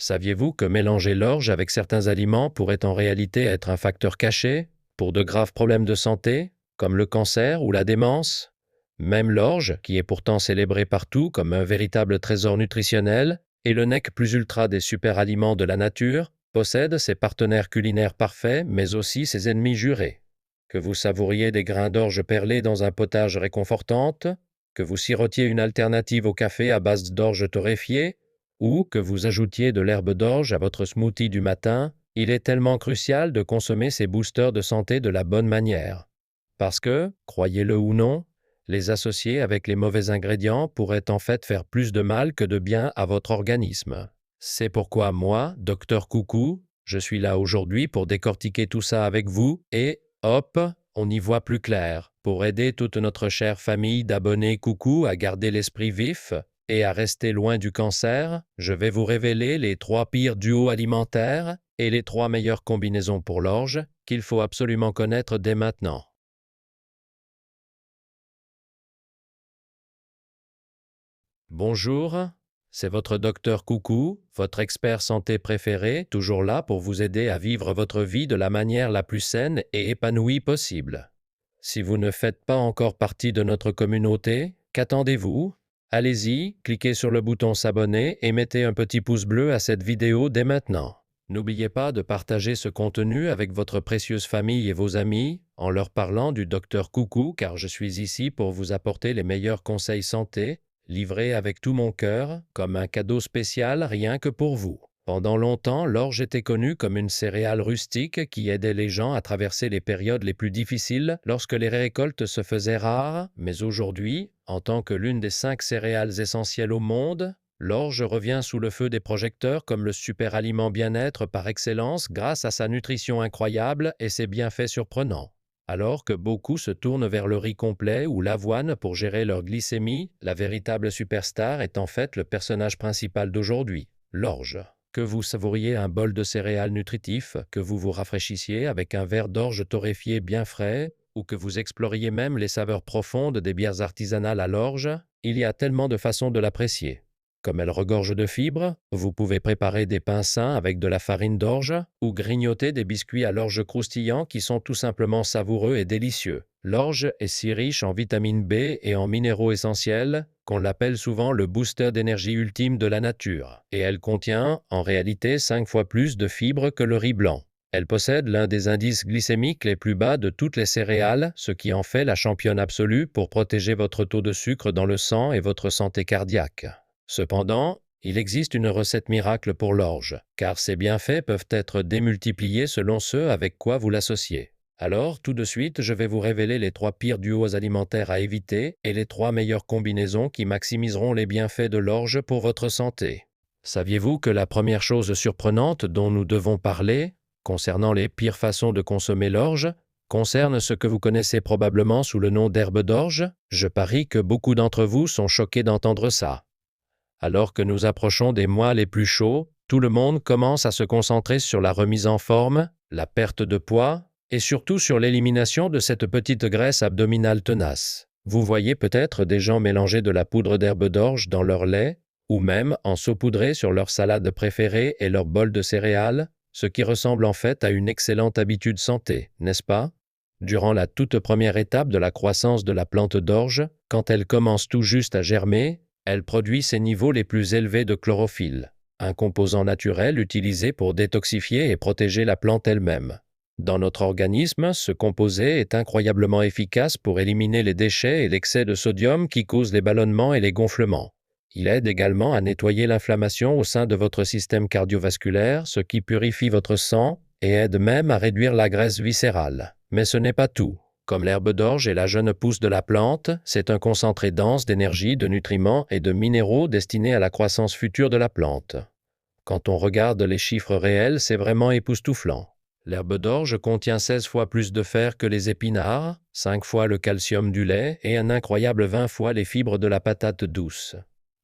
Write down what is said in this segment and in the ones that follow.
Saviez-vous que mélanger l'orge avec certains aliments pourrait en réalité être un facteur caché pour de graves problèmes de santé, comme le cancer ou la démence? Même l'orge, qui est pourtant célébrée partout comme un véritable trésor nutritionnel, et le nec plus ultra des super-aliments de la nature, possède ses partenaires culinaires parfaits, mais aussi ses ennemis jurés. Que vous savouriez des grains d'orge perlés dans un potage réconfortante, que vous sirotiez une alternative au café à base d'orge torréfiée, ou que vous ajoutiez de l'herbe d'orge à votre smoothie du matin, il est tellement crucial de consommer ces boosters de santé de la bonne manière. Parce que, croyez-le ou non, les associer avec les mauvais ingrédients pourrait en fait faire plus de mal que de bien à votre organisme. C'est pourquoi moi, Docteur Coucou, je suis là aujourd'hui pour décortiquer tout ça avec vous et, hop, on y voit plus clair, pour aider toute notre chère famille d'abonnés Coucou à garder l'esprit vif et à rester loin du cancer. Je vais vous révéler les 3 pires duos alimentaires et les 3 meilleures combinaisons pour l'orge qu'il faut absolument connaître dès maintenant. Bonjour, c'est votre docteur Coucou, votre expert santé préféré, toujours là pour vous aider à vivre votre vie de la manière la plus saine et épanouie possible. Si vous ne faites pas encore partie de notre communauté, qu'attendez-vous? Allez-y, cliquez sur le bouton s'abonner et mettez un petit pouce bleu à cette vidéo dès maintenant. N'oubliez pas de partager ce contenu avec votre précieuse famille et vos amis en leur parlant du docteur Coucou car je suis ici pour vous apporter les meilleurs conseils santé livré avec tout mon cœur, comme un cadeau spécial rien que pour vous. Pendant longtemps, l'orge était connue comme une céréale rustique qui aidait les gens à traverser les périodes les plus difficiles lorsque les récoltes se faisaient rares, mais aujourd'hui, en tant que l'une des 5 céréales essentielles au monde, l'orge revient sous le feu des projecteurs comme le super aliment bien-être par excellence grâce à sa nutrition incroyable et ses bienfaits surprenants. Alors que beaucoup se tournent vers le riz complet ou l'avoine pour gérer leur glycémie, la véritable superstar est en fait le personnage principal d'aujourd'hui, l'orge. Que vous savouriez un bol de céréales nutritif, que vous vous rafraîchissiez avec un verre d'orge torréfié bien frais, ou que vous exploriez même les saveurs profondes des bières artisanales à l'orge, il y a tellement de façons de l'apprécier. Comme elle regorge de fibres, vous pouvez préparer des pains sains avec de la farine d'orge ou grignoter des biscuits à l'orge croustillants qui sont tout simplement savoureux et délicieux. L'orge est si riche en vitamine B et en minéraux essentiels qu'on l'appelle souvent le booster d'énergie ultime de la nature. Et elle contient, en réalité, 5 fois plus de fibres que le riz blanc. Elle possède l'un des indices glycémiques les plus bas de toutes les céréales, ce qui en fait la championne absolue pour protéger votre taux de sucre dans le sang et votre santé cardiaque. Cependant, il existe une recette miracle pour l'orge, car ses bienfaits peuvent être démultipliés selon ce avec quoi vous l'associez. Alors, tout de suite, je vais vous révéler les 3 pires duos alimentaires à éviter et les 3 meilleures combinaisons qui maximiseront les bienfaits de l'orge pour votre santé. Saviez-vous que la première chose surprenante dont nous devons parler, concernant les pires façons de consommer l'orge, concerne ce que vous connaissez probablement sous le nom d'herbe d'orge? Je parie que beaucoup d'entre vous sont choqués d'entendre ça. Alors que nous approchons des mois les plus chauds, tout le monde commence à se concentrer sur la remise en forme, la perte de poids et surtout sur l'élimination de cette petite graisse abdominale tenace. Vous voyez peut-être des gens mélanger de la poudre d'herbe d'orge dans leur lait ou même en saupoudrer sur leur salade préférée et leur bol de céréales, ce qui ressemble en fait à une excellente habitude santé, n'est-ce pas? Durant la toute première étape de la croissance de la plante d'orge, quand elle commence tout juste à germer, elle produit ses niveaux les plus élevés de chlorophylle, un composant naturel utilisé pour détoxifier et protéger la plante elle-même. Dans notre organisme, ce composé est incroyablement efficace pour éliminer les déchets et l'excès de sodium qui causent les ballonnements et les gonflements. Il aide également à nettoyer l'inflammation au sein de votre système cardiovasculaire, ce qui purifie votre sang et aide même à réduire la graisse viscérale. Mais ce n'est pas tout. Comme l'herbe d'orge est la jeune pousse de la plante, c'est un concentré dense d'énergie, de nutriments et de minéraux destiné à la croissance future de la plante. Quand on regarde les chiffres réels, c'est vraiment époustouflant. L'herbe d'orge contient 16 fois plus de fer que les épinards, 5 fois le calcium du lait et un incroyable 20 fois les fibres de la patate douce.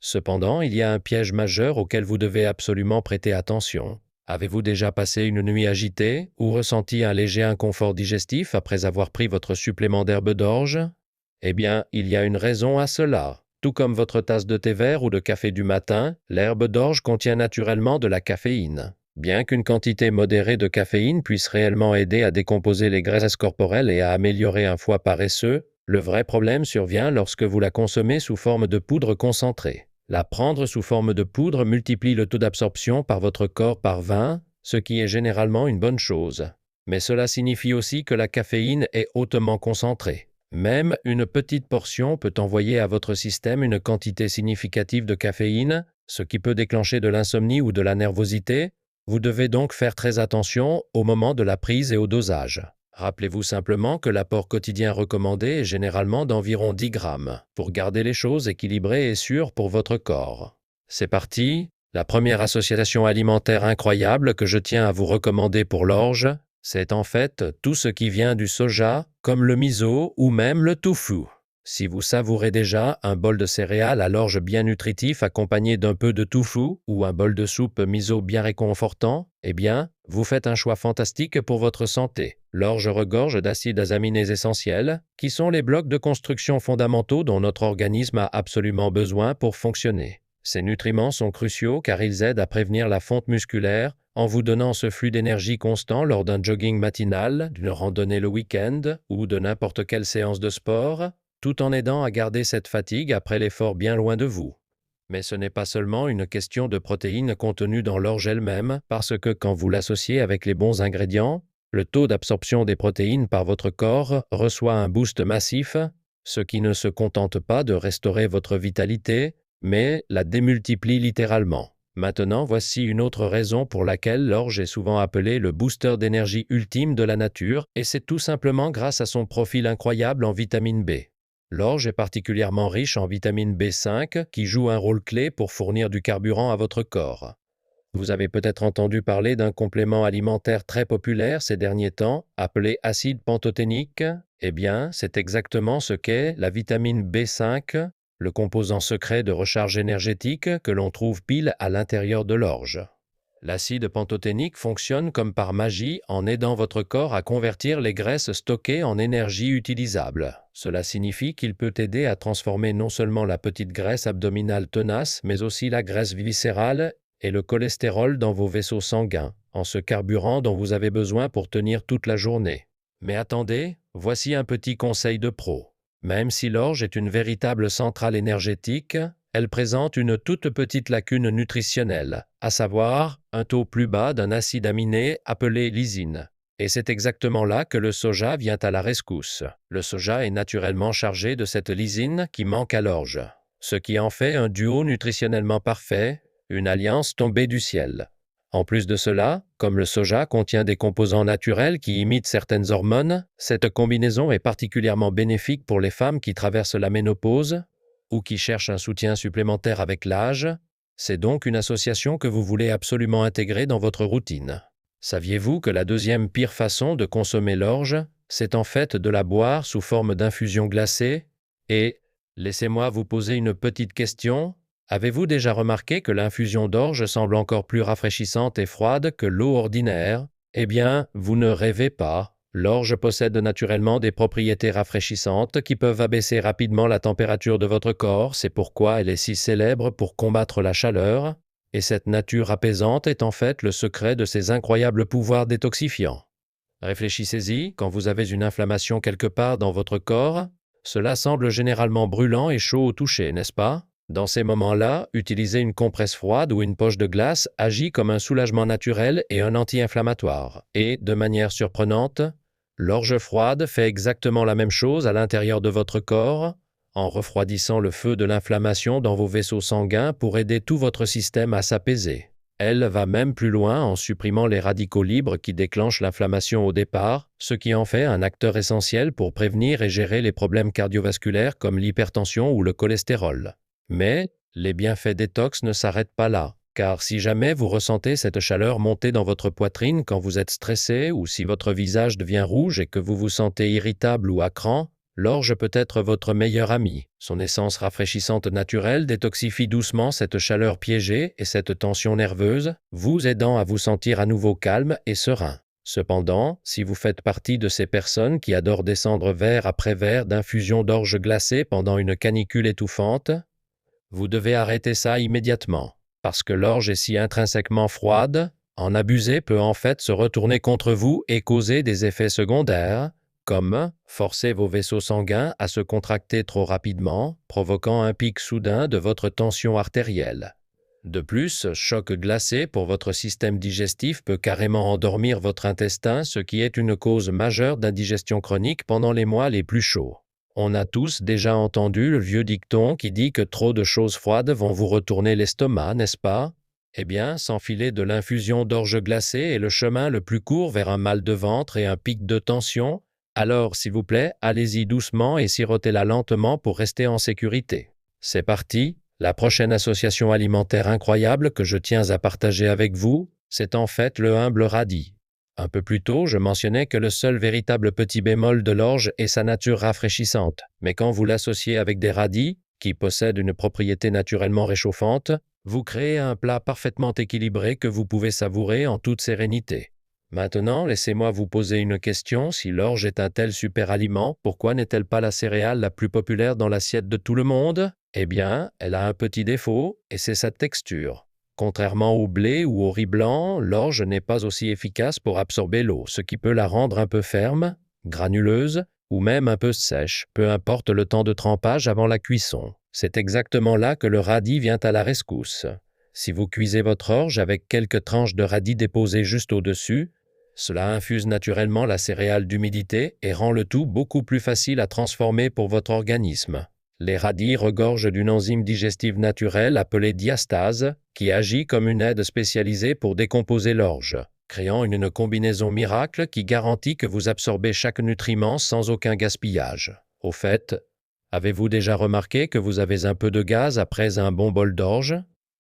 Cependant, il y a un piège majeur auquel vous devez absolument prêter attention. Avez-vous déjà passé une nuit agitée ou ressenti un léger inconfort digestif après avoir pris votre supplément d'herbe d'orge? Eh bien, il y a une raison à cela. Tout comme votre tasse de thé vert ou de café du matin, l'herbe d'orge contient naturellement de la caféine. Bien qu'une quantité modérée de caféine puisse réellement aider à décomposer les graisses corporelles et à améliorer un foie paresseux, le vrai problème survient lorsque vous la consommez sous forme de poudre concentrée. La prendre sous forme de poudre multiplie le taux d'absorption par votre corps par 20, ce qui est généralement une bonne chose. Mais cela signifie aussi que la caféine est hautement concentrée. Même une petite portion peut envoyer à votre système une quantité significative de caféine, ce qui peut déclencher de l'insomnie ou de la nervosité. Vous devez donc faire très attention au moment de la prise et au dosage. Rappelez-vous simplement que l'apport quotidien recommandé est généralement d'environ 10 grammes, pour garder les choses équilibrées et sûres pour votre corps. C'est parti, la première association alimentaire incroyable que je tiens à vous recommander pour l'orge, c'est en fait tout ce qui vient du soja, comme le miso ou même le tofu. Si vous savourez déjà un bol de céréales à l'orge bien nutritif accompagné d'un peu de tofu ou un bol de soupe miso bien réconfortant, eh bien, vous faites un choix fantastique pour votre santé. L'orge regorge d'acides aminés essentiels, qui sont les blocs de construction fondamentaux dont notre organisme a absolument besoin pour fonctionner. Ces nutriments sont cruciaux car ils aident à prévenir la fonte musculaire en vous donnant ce flux d'énergie constant lors d'un jogging matinal, d'une randonnée le week-end ou de n'importe quelle séance de sport, tout en aidant à garder cette fatigue après l'effort bien loin de vous. Mais ce n'est pas seulement une question de protéines contenues dans l'orge elle-même, parce que quand vous l'associez avec les bons ingrédients, le taux d'absorption des protéines par votre corps reçoit un boost massif, ce qui ne se contente pas de restaurer votre vitalité, mais la démultiplie littéralement. Maintenant, voici une autre raison pour laquelle l'orge est souvent appelé le booster d'énergie ultime de la nature, et c'est tout simplement grâce à son profil incroyable en vitamine B. L'orge est particulièrement riche en vitamine B5 qui joue un rôle clé pour fournir du carburant à votre corps. Vous avez peut-être entendu parler d'un complément alimentaire très populaire ces derniers temps, appelé acide pantothénique. Eh bien, c'est exactement ce qu'est la vitamine B5, le composant secret de recharge énergétique que l'on trouve pile à l'intérieur de l'orge. L'acide pantothénique fonctionne comme par magie en aidant votre corps à convertir les graisses stockées en énergie utilisable. Cela signifie qu'il peut aider à transformer non seulement la petite graisse abdominale tenace, mais aussi la graisse viscérale et le cholestérol dans vos vaisseaux sanguins, en ce carburant dont vous avez besoin pour tenir toute la journée. Mais attendez, voici un petit conseil de pro. Même si l'orge est une véritable centrale énergétique, elle présente une toute petite lacune nutritionnelle, à savoir un taux plus bas d'un acide aminé appelé lysine. Et c'est exactement là que le soja vient à la rescousse. Le soja est naturellement chargé de cette lysine qui manque à l'orge, ce qui en fait un duo nutritionnellement parfait, une alliance tombée du ciel. En plus de cela, comme le soja contient des composants naturels qui imitent certaines hormones, cette combinaison est particulièrement bénéfique pour les femmes qui traversent la ménopause ou qui cherchent un soutien supplémentaire avec l'âge. C'est donc une association que vous voulez absolument intégrer dans votre routine. Saviez-vous que la deuxième pire façon de consommer l'orge, c'est en fait de la boire sous forme d'infusion glacée? Et, laissez-moi vous poser une petite question. Avez-vous déjà remarqué que l'infusion d'orge semble encore plus rafraîchissante et froide que l'eau ordinaire? Eh bien, vous ne rêvez pas. L'orge possède naturellement des propriétés rafraîchissantes qui peuvent abaisser rapidement la température de votre corps, c'est pourquoi elle est si célèbre pour combattre la chaleur, et cette nature apaisante est en fait le secret de ses incroyables pouvoirs détoxifiants. Réfléchissez-y, quand vous avez une inflammation quelque part dans votre corps, cela semble généralement brûlant et chaud au toucher, n'est-ce pas? Dans ces moments-là, utiliser une compresse froide ou une poche de glace agit comme un soulagement naturel et un anti-inflammatoire. Et, de manière surprenante, l'orge froide fait exactement la même chose à l'intérieur de votre corps, en refroidissant le feu de l'inflammation dans vos vaisseaux sanguins pour aider tout votre système à s'apaiser. Elle va même plus loin en supprimant les radicaux libres qui déclenchent l'inflammation au départ, ce qui en fait un acteur essentiel pour prévenir et gérer les problèmes cardiovasculaires comme l'hypertension ou le cholestérol. Mais les bienfaits détox ne s'arrêtent pas là, car si jamais vous ressentez cette chaleur monter dans votre poitrine quand vous êtes stressé ou si votre visage devient rouge et que vous vous sentez irritable ou à cran, l'orge peut être votre meilleur ami. Son essence rafraîchissante naturelle détoxifie doucement cette chaleur piégée et cette tension nerveuse, vous aidant à vous sentir à nouveau calme et serein. Cependant, si vous faites partie de ces personnes qui adorent descendre verre après verre d'infusion d'orge glacée pendant une canicule étouffante, Vous devez arrêter ça immédiatement, parce que l'orge est si intrinsèquement froide, en abuser peut en fait se retourner contre vous et causer des effets secondaires, comme forcer vos vaisseaux sanguins à se contracter trop rapidement, provoquant un pic soudain de votre tension artérielle. De plus, choc glacé pour votre système digestif peut carrément endormir votre intestin, ce qui est une cause majeure d'indigestion chronique pendant les mois les plus chauds. On a tous déjà entendu le vieux dicton qui dit que trop de choses froides vont vous retourner l'estomac, n'est-ce pas? Eh bien, s'enfiler de l'infusion d'orge glacée est le chemin le plus court vers un mal de ventre et un pic de tension. Alors, s'il vous plaît, allez-y doucement et sirotez-la lentement pour rester en sécurité. C'est parti, la prochaine association alimentaire incroyable que je tiens à partager avec vous, c'est en fait le humble radis. Un peu plus tôt, je mentionnais que le seul véritable petit bémol de l'orge est sa nature rafraîchissante, mais quand vous l'associez avec des radis, qui possèdent une propriété naturellement réchauffante, vous créez un plat parfaitement équilibré que vous pouvez savourer en toute sérénité. Maintenant, laissez-moi vous poser une question. Si l'orge est un tel super aliment, pourquoi n'est-elle pas la céréale la plus populaire dans l'assiette de tout le monde? Eh bien, elle a un petit défaut, et c'est sa texture. Contrairement au blé ou au riz blanc, l'orge n'est pas aussi efficace pour absorber l'eau, ce qui peut la rendre un peu ferme, granuleuse ou même un peu sèche, peu importe le temps de trempage avant la cuisson. C'est exactement là que le radis vient à la rescousse. Si vous cuisez votre orge avec quelques tranches de radis déposées juste au-dessus, cela infuse naturellement la céréale d'humidité et rend le tout beaucoup plus facile à transformer pour votre organisme. Les radis regorgent d'une enzyme digestive naturelle appelée diastase, qui agit comme une aide spécialisée pour décomposer l'orge, créant une combinaison miracle qui garantit que vous absorbez chaque nutriment sans aucun gaspillage. Au fait, avez-vous déjà remarqué que vous avez un peu de gaz après un bon bol d'orge?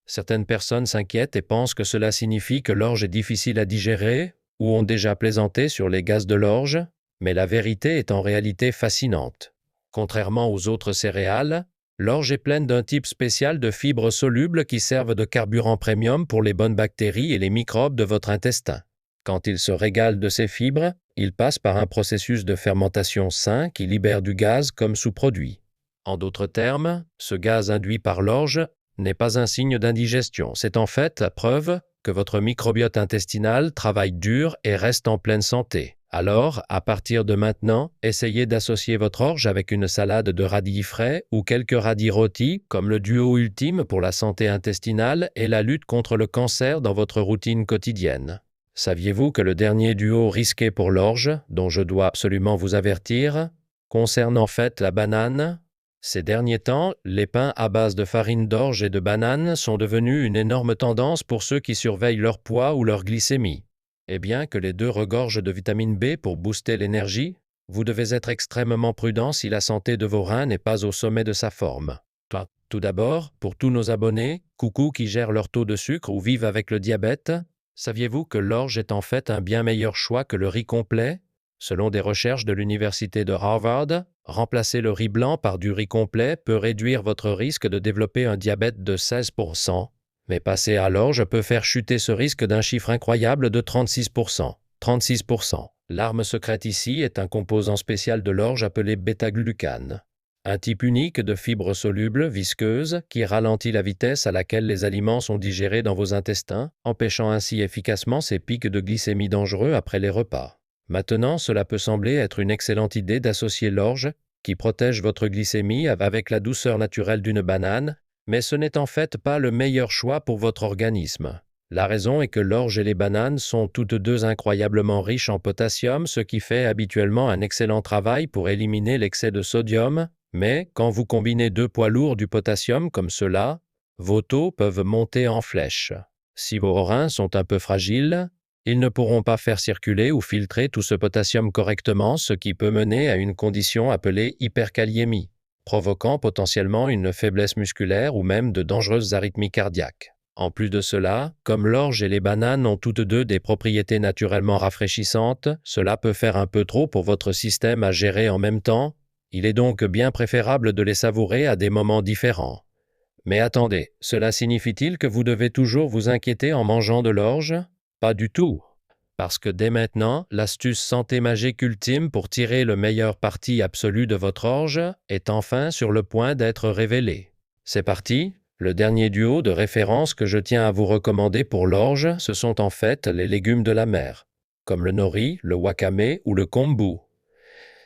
Certaines personnes s'inquiètent et pensent que cela signifie que l'orge est difficile à digérer ou ont déjà plaisanté sur les gaz de l'orge, mais la vérité est en réalité fascinante. Contrairement aux autres céréales, l'orge est pleine d'un type spécial de fibres solubles qui servent de carburant premium pour les bonnes bactéries et les microbes de votre intestin. Quand ils se régalent de ces fibres, ils passent par un processus de fermentation sain qui libère du gaz comme sous-produit. En d'autres termes, ce gaz induit par l'orge n'est pas un signe d'indigestion, c'est en fait la preuve que votre microbiote intestinal travaille dur et reste en pleine santé. Alors, à partir de maintenant, essayez d'associer votre orge avec une salade de radis frais ou quelques radis rôtis comme le duo ultime pour la santé intestinale et la lutte contre le cancer dans votre routine quotidienne. Saviez-vous que le dernier duo risqué pour l'orge, dont je dois absolument vous avertir, concerne en fait la banane? Ces derniers temps, les pains à base de farine d'orge et de banane sont devenus une énorme tendance pour ceux qui surveillent leur poids ou leur glycémie. Et bien que les deux regorgent de vitamine B pour booster l'énergie, vous devez être extrêmement prudent si la santé de vos reins n'est pas au sommet de sa forme. Tout d'abord, pour tous nos abonnés, coucou qui gèrent leur taux de sucre ou vivent avec le diabète, saviez-vous que l'orge est en fait un bien meilleur choix que le riz complet? Selon des recherches de l'Université de Harvard, remplacer le riz blanc par du riz complet peut réduire votre risque de développer un diabète de 16%. Mais passer à l'orge peut faire chuter ce risque d'un chiffre incroyable de 36%. 36%. L'arme secrète ici est un composant spécial de l'orge appelé bêta-glucane. Un type unique de fibres solubles, visqueuses, qui ralentit la vitesse à laquelle les aliments sont digérés dans vos intestins, empêchant ainsi efficacement ces pics de glycémie dangereux après les repas. Maintenant, cela peut sembler être une excellente idée d'associer l'orge, qui protège votre glycémie avec la douceur naturelle d'une banane, mais ce n'est en fait pas le meilleur choix pour votre organisme. La raison est que l'orge et les bananes sont toutes deux incroyablement riches en potassium, ce qui fait habituellement un excellent travail pour éliminer l'excès de sodium, mais quand vous combinez deux poids lourds du potassium comme cela, vos taux peuvent monter en flèche. Si vos reins sont un peu fragiles, ils ne pourront pas faire circuler ou filtrer tout ce potassium correctement, ce qui peut mener à une condition appelée hyperkaliémie, provoquant potentiellement une faiblesse musculaire ou même de dangereuses arythmies cardiaques. En plus de cela, comme l'orge et les bananes ont toutes deux des propriétés naturellement rafraîchissantes, cela peut faire un peu trop pour votre système à gérer en même temps. Il est donc bien préférable de les savourer à des moments différents. Mais attendez, cela signifie-t-il que vous devez toujours vous inquiéter en mangeant de l'orge? Pas du tout. Parce que dès maintenant, l'astuce santé magique ultime pour tirer le meilleur parti absolu de votre orge est enfin sur le point d'être révélée. C'est parti. Le dernier duo de référence que je tiens à vous recommander pour l'orge, ce sont en fait les légumes de la mer, comme le nori, le wakame ou le kombu.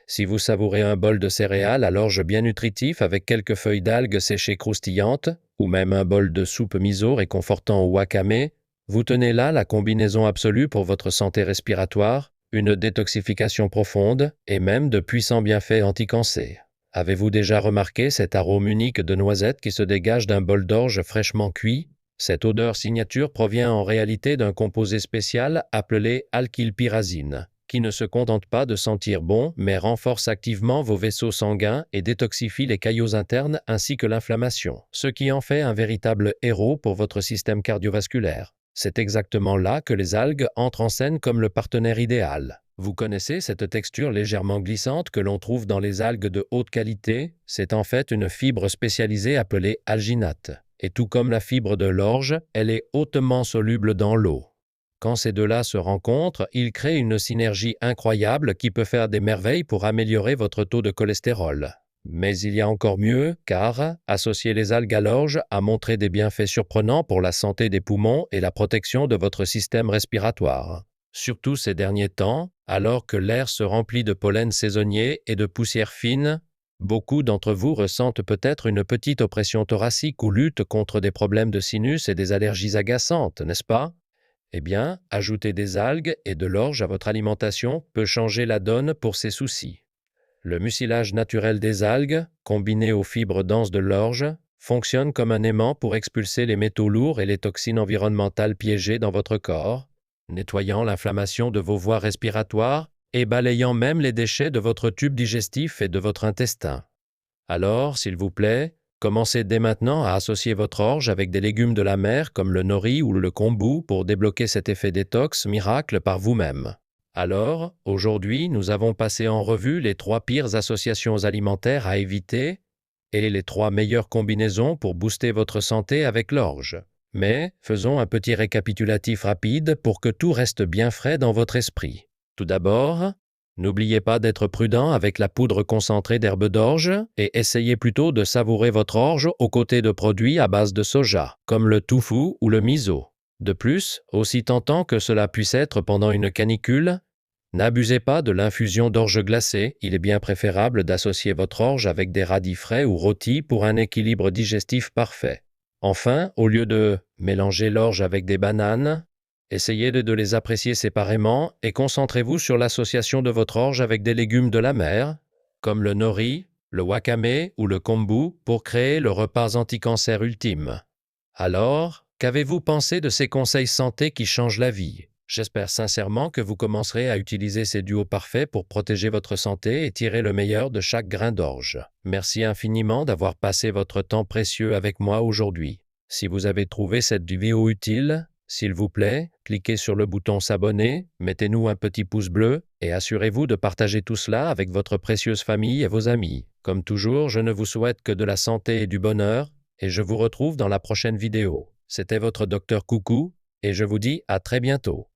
Si vous savourez un bol de céréales à l'orge bien nutritif avec quelques feuilles d'algues séchées croustillantes, ou même un bol de soupe miso réconfortant au wakame, vous tenez là la combinaison absolue pour votre santé respiratoire, une détoxification profonde et même de puissants bienfaits anti-cancer. Avez-vous déjà remarqué cet arôme unique de noisettes qui se dégage d'un bol d'orge fraîchement cuit? Cette odeur signature provient en réalité d'un composé spécial appelé alkylpyrazine, qui ne se contente pas de sentir bon, mais renforce activement vos vaisseaux sanguins et détoxifie les caillots internes ainsi que l'inflammation, ce qui en fait un véritable héros pour votre système cardiovasculaire. C'est exactement là que les algues entrent en scène comme le partenaire idéal. Vous connaissez cette texture légèrement glissante que l'on trouve dans les algues de haute qualité? C'est en fait une fibre spécialisée appelée alginate. Et tout comme la fibre de l'orge, elle est hautement soluble dans l'eau. Quand ces deux-là se rencontrent, ils créent une synergie incroyable qui peut faire des merveilles pour améliorer votre taux de cholestérol. Mais il y a encore mieux, car associer les algues à l'orge a montré des bienfaits surprenants pour la santé des poumons et la protection de votre système respiratoire. Surtout ces derniers temps, alors que l'air se remplit de pollen saisonnier et de poussière fine, beaucoup d'entre vous ressentent peut-être une petite oppression thoracique ou luttent contre des problèmes de sinus et des allergies agaçantes, n'est-ce pas? Eh bien, ajouter des algues et de l'orge à votre alimentation peut changer la donne pour ces soucis. Le mucilage naturel des algues, combiné aux fibres denses de l'orge, fonctionne comme un aimant pour expulser les métaux lourds et les toxines environnementales piégées dans votre corps, nettoyant l'inflammation de vos voies respiratoires et balayant même les déchets de votre tube digestif et de votre intestin. Alors, s'il vous plaît, commencez dès maintenant à associer votre orge avec des légumes de la mer comme le nori ou le kombu pour débloquer cet effet détox miracle par vous-même. Alors, aujourd'hui, nous avons passé en revue les 3 pires associations alimentaires à éviter et les 3 meilleures combinaisons pour booster votre santé avec l'orge. Mais faisons un petit récapitulatif rapide pour que tout reste bien frais dans votre esprit. Tout d'abord, n'oubliez pas d'être prudent avec la poudre concentrée d'herbe d'orge et essayez plutôt de savourer votre orge aux côtés de produits à base de soja, comme le tofu ou le miso. De plus, aussi tentant que cela puisse être pendant une canicule, n'abusez pas de l'infusion d'orge glacée, il est bien préférable d'associer votre orge avec des radis frais ou rôtis pour un équilibre digestif parfait. Enfin, au lieu de mélanger l'orge avec des bananes, essayez de les apprécier séparément et concentrez-vous sur l'association de votre orge avec des légumes de la mer, comme le nori, le wakame ou le kombu, pour créer le repas anti-cancer ultime. Alors, qu'avez-vous pensé de ces conseils santé qui changent la vie? J'espère sincèrement que vous commencerez à utiliser ces duos parfaits pour protéger votre santé et tirer le meilleur de chaque grain d'orge. Merci infiniment d'avoir passé votre temps précieux avec moi aujourd'hui. Si vous avez trouvé cette vidéo utile, s'il vous plaît, cliquez sur le bouton s'abonner, mettez-nous un petit pouce bleu et assurez-vous de partager tout cela avec votre précieuse famille et vos amis. Comme toujours, je ne vous souhaite que de la santé et du bonheur et je vous retrouve dans la prochaine vidéo. C'était votre Docteur Coucou et je vous dis à très bientôt.